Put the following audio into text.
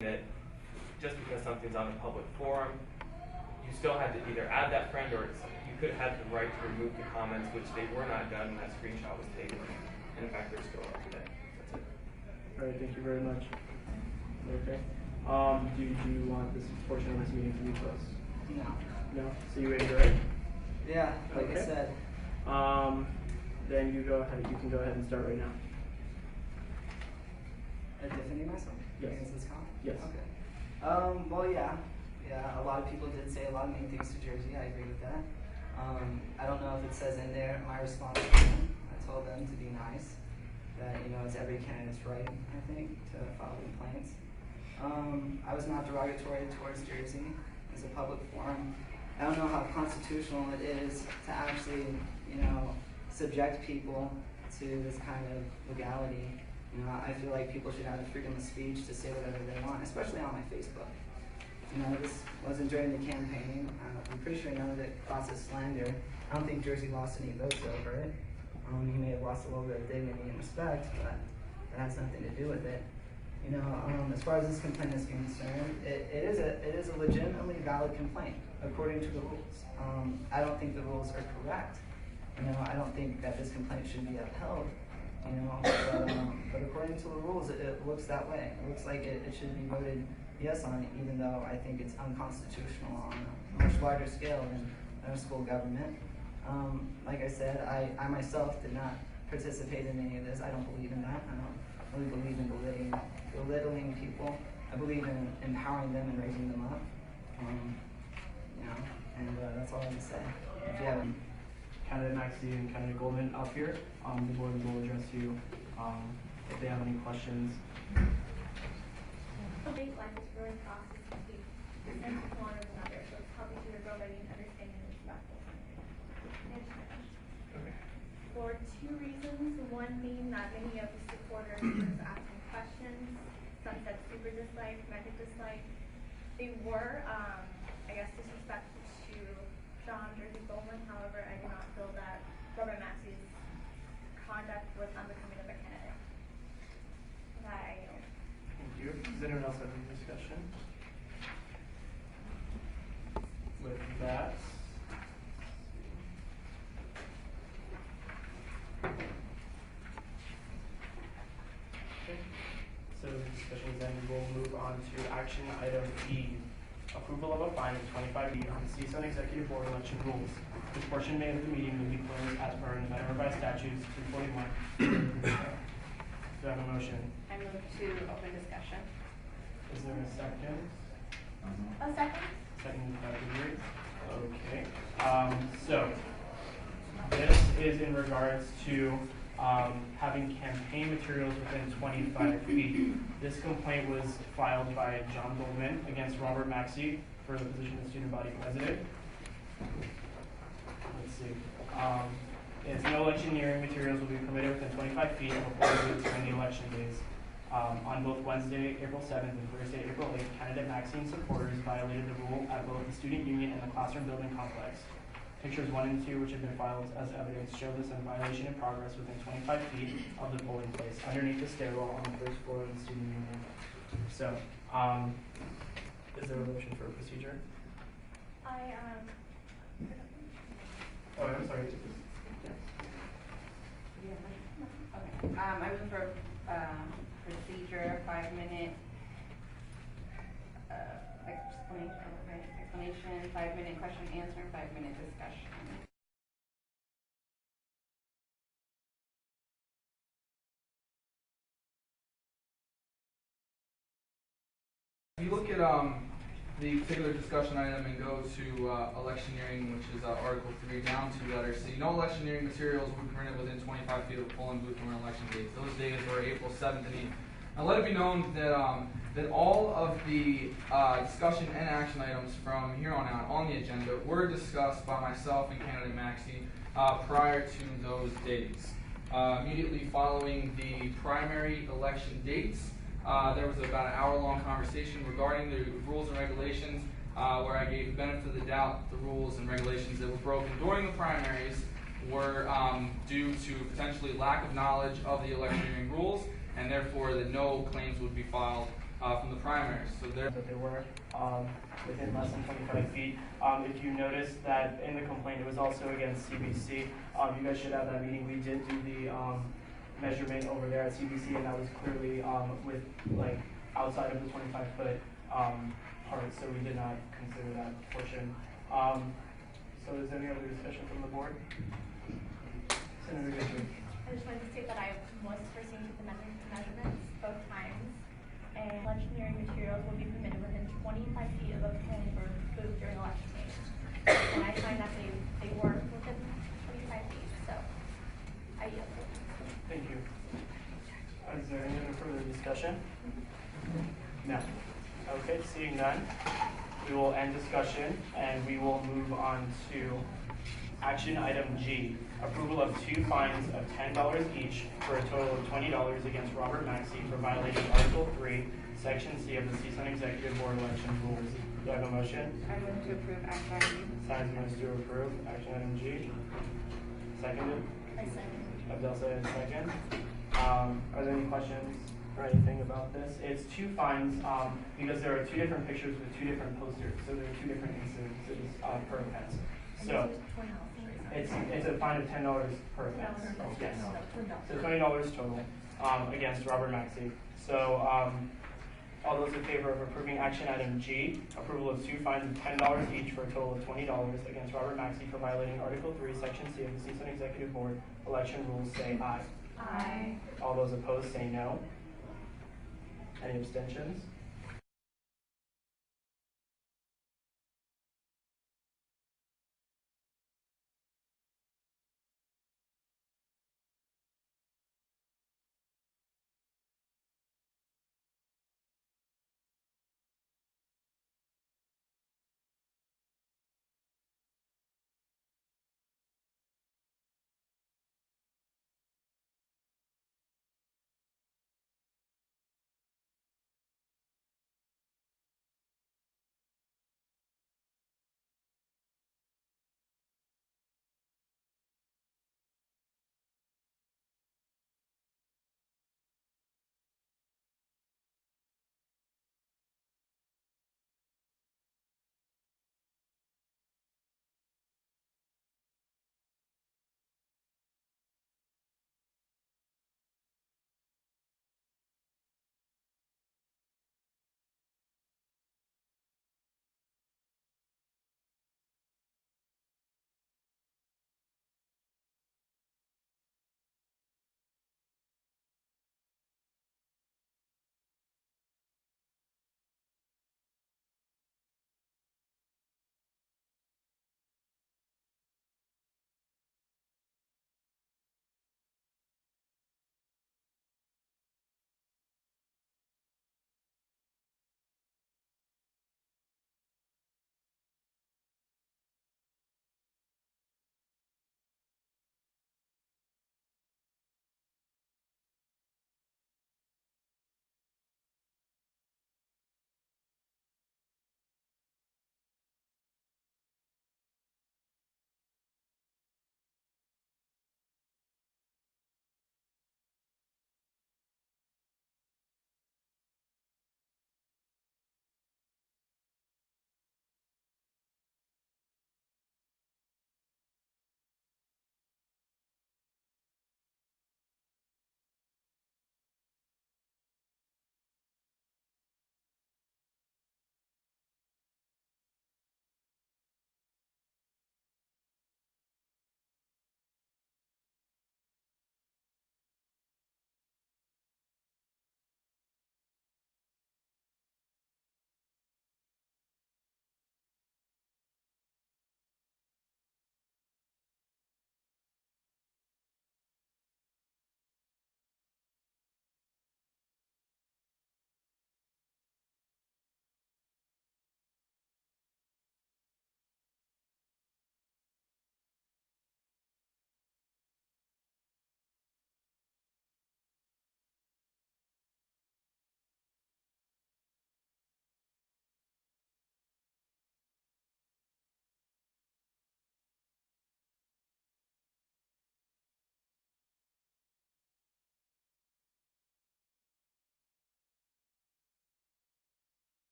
that just because something's on a public forum, you still had to either add that friend or you could have the right to remove the comments, which they were not done when that screenshot was taken. And in fact, they're still up today. That's it. All right, thank you very much. Okay. Do you want this portion of this meeting to be closed? No. No? So you ready to write? Yeah, like okay. I said. Then you go ahead. You can go ahead and start right now. Defending myself Yes. against this comment? Yes. Okay. Well, yeah. A lot of people did say a lot of mean things to Jersey. I agree with that. I don't know if it says in there my response to them. I told them to be nice. That it's every candidate's right, I think, to file complaints. I was not derogatory towards Jersey. It's a public forum. I don't know how constitutional it is to actually, subject people to this kind of legality. I feel like people should have the freedom of speech to say whatever they want, especially on my Facebook. This wasn't during the campaign. I'm pretty sure none of it crosses slander. I don't think Jersey lost any votes over it. He may have lost a little bit of dignity and respect, but that has nothing to do with it. As far as this complaint is concerned, it is a legitimately valid complaint according to the rules. I don't think the rules are correct. I don't think that this complaint should be upheld. But according to the rules, it looks that way. It looks like it should be voted yes on, even though I think it's unconstitutional on a much larger scale than our school government. Like I said, I myself did not participate in any of this. I don't believe in that. I don't really believe in belittling people. I believe in empowering them and raising them up. And that's all I have to say. If you have any. Candidate Maxey and Candidate Goldman up here. The board will address you if they have any questions. State life is growing fast and speed and one of another, so it's helping to grow by being understanding and respectful. Okay. For two reasons, one being that many of the supporters were asking questions, some said super dislike, mega dislike. They were, I guess, disrespectful to John Jersey Goldman. However, I do not feel that Robert Maxey's conduct was unbecoming of a candidate. That I know. Thank you. Does anyone else have any discussion? With that, okay. So the discussion is ended. We'll move on to action item E. Approval of a fine of $25 on the CSUN Executive Board election rules. This portion made of the meeting will be closed as per Nevada Revised Statutes 241. Do I have a motion? I move to open discussion. Is there a second? A second? Second by Gary. Okay. So this is in regards to having campaign materials within 25 feet. This complaint was filed by John Goldman against Robert Maxey for the position of student body president. Let's see. It's no electioneering materials will be permitted within 25 feet of a polling booth during the election days. On both Wednesday, April 7th and Thursday, April 8th, candidate Maxey and supporters violated the rule at both the student union and the classroom building complex. Pictures 1 and 2, which have been filed as evidence, show this in violation in progress within 25 feet of the polling place, underneath the stairwell on the first floor of the student union. So, is there a motion for a procedure? Oh, I'm sorry. Okay. I move for procedure, 5-minute explanation, 5-minute question and answer, and 5-minute discussion. If you look at the particular discussion item and go to electioneering, which is Article 3, down to letter C, no electioneering materials will be printed within 25 feet of the polling booth during election days. Those days were April 7th and 8th. Now let it be known that that all of the discussion and action items from here on out on the agenda were discussed by myself and candidate Maxey prior to those dates. Immediately following the primary election dates, there was about an hour-long conversation regarding the rules and regulations where I gave the benefit of the doubt the rules and regulations that were broken during the primaries were due to potentially lack of knowledge of the electioneering rules, and therefore that no claims would be filed from the primaries. So they're that they were within less than 25 feet. If you notice that in the complaint, it was also against CBC. You guys should have that meeting. We did do the measurement over there at CBC, and that was clearly with like outside of the 25-foot part, so we did not consider that portion. So is there any other discussion from the board? Senator Guthrie. I just wanted to state that I was proceeding with the measurements both times, and electioneering materials will be permitted within 25 feet of a polling booth during election day. And I find that they were within 25 feet, so I yield. Thank you. Is there any other further discussion? No. Okay, seeing none, we will end discussion and we will move on to action item G, approval of 2 fines of $10 each for a total of $20 against Robert Maxey for violating Article 3, Section C of the CSUN Executive Board election rules. Do I have a motion? I move to approve action item. Signs moves to approve action item G. Seconded? I second. Abdel said second. Are there any questions or anything about this? It's 2 fines because there are 2 different pictures with 2 different posters, so there are 2 different instances per offense. So it's a fine of $10 per offense. Yes. So $20 total against Robert Maxey. So all those in favor of approving action item G, approval of 2 fines of $10 each for a total of $20 against Robert Maxey for violating Article 3, Section C of the CSUN Executive Board election rules, say aye. Aye. All those opposed say no. Any abstentions?